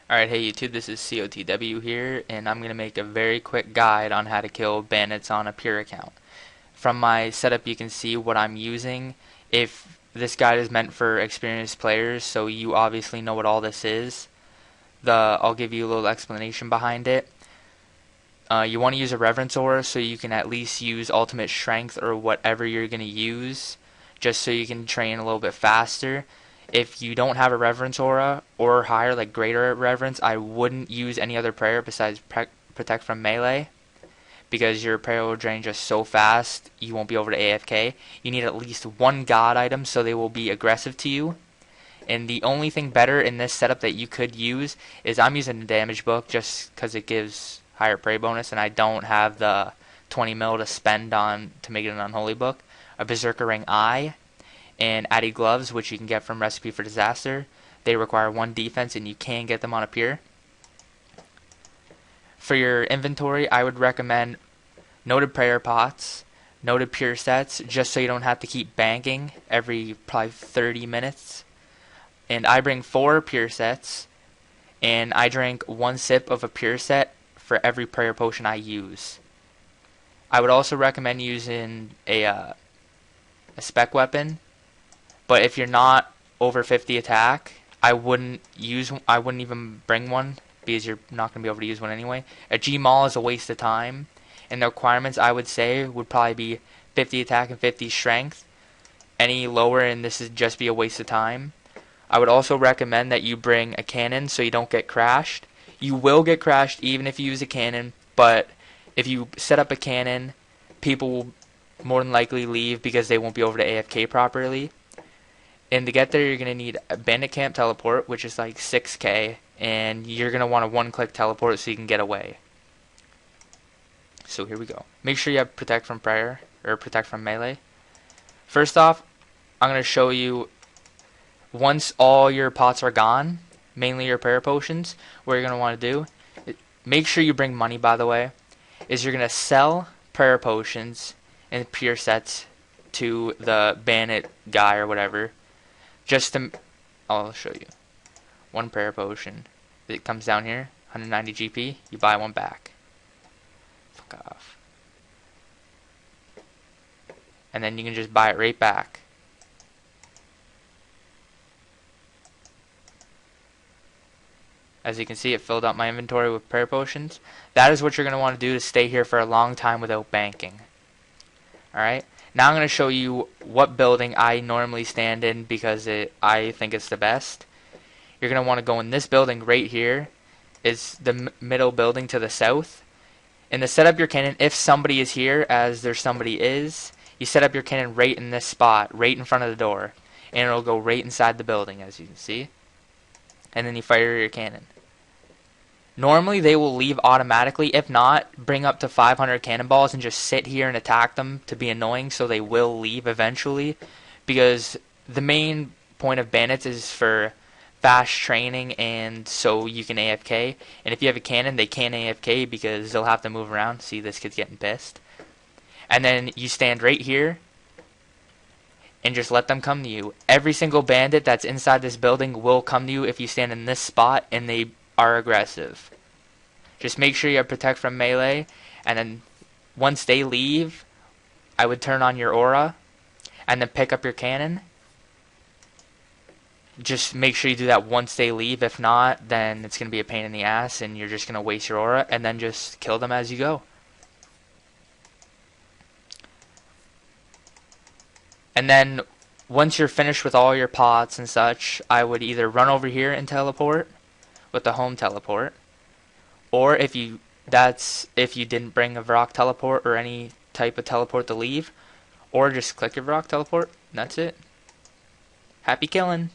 Alright, hey YouTube, this is COTW here, and I'm going to make a very quick guide on how to kill bandits on a pure account. From my setup you can see what I'm using. If this guide is meant for experienced players, so you obviously know what all this is. I'll give you a little explanation behind it. You want to use a reverence aura so you can at least use ultimate strength or whatever you're going to use, just so you can train a little bit faster. If you don't have a reverence aura or higher, like greater reverence, I wouldn't use any other prayer besides protect from melee, because your prayer will drain just so fast you won't be able to AFK. You need at least one god item so they will be aggressive to you. And the only thing better in this setup that you could use is I'm using the damage book just because it gives higher prey bonus, and I don't have the 20 mil to spend on to make it an unholy book. A Berserker Ring Eye and Addy Gloves, which you can get from Recipe for Disaster. They require 1 defense, and you can get them on a pure. For your inventory, I would recommend noted prayer pots, noted pure sets, just so you don't have to keep banking every probably 30 minutes. And I bring 4 pure sets, and I drink 1 sip of a pure set for every prayer potion I use. I would also recommend using a spec weapon, but if you're not over 50 attack, I wouldn't even bring one, because you're not going to be able to use one anyway. A G-Maul is a waste of time, and the requirements I would say would probably be 50 attack and 50 strength. Any lower and this would just be a waste of time. I would also recommend that you bring a cannon so you don't get crashed. You will get crashed even if you use a cannon, but if you set up a cannon, people will more than likely leave because they won't be able to AFK properly. And to get there, you're going to need a Bandit Camp teleport, which is like 6k, and you're going to want a one-click teleport so you can get away. So here we go. Make sure you have Protect from Prayer, or Protect from Melee. First off, I'm going to show you, once all your pots are gone, mainly your prayer potions, what you're going to want to do, make sure you bring money, by the way, is you're going to sell prayer potions and pure sets to the bandit guy or whatever. I'll show you. 1 prayer potion. It comes down here, 190 GP. You buy 1 back. Fuck off. And then you can just buy it right back. As you can see, it filled up my inventory with prayer potions. That is what you're going to want to do to stay here for a long time without banking. Alright? Now I'm going to show you what building I normally stand in because I think it's the best. You're going to want to go in this building right here. It's the middle building to the south. And to set up your cannon, if somebody is here, as there somebody is, you set up your cannon right in this spot, right in front of the door. And it'll go right inside the building, as you can see. And then you fire your cannon. Normally they will leave automatically. If not, bring up to 500 cannonballs and just sit here and attack them to be annoying, so they will leave eventually. Because the main point of bandits is for fast training and so you can AFK. And if you have a cannon, they can't AFK because they'll have to move around. See, this kid's getting pissed. And then you stand right here and just let them come to you. Every single bandit that's inside this building will come to you if you stand in this spot and they are aggressive. Just make sure you have Protect from Melee, and then once they leave, I would turn on your aura and then pick up your cannon. Just make sure you do that once they leave. If not, then it's going to be a pain in the ass and you're just going to waste your aura, and then just kill them as you go. And then once you're finished with all your pots and such, I would either run over here and teleport with the home teleport, or if you didn't bring a Varrock teleport or any type of teleport to leave, or just click your Varrock teleport and that's it. Happy killing.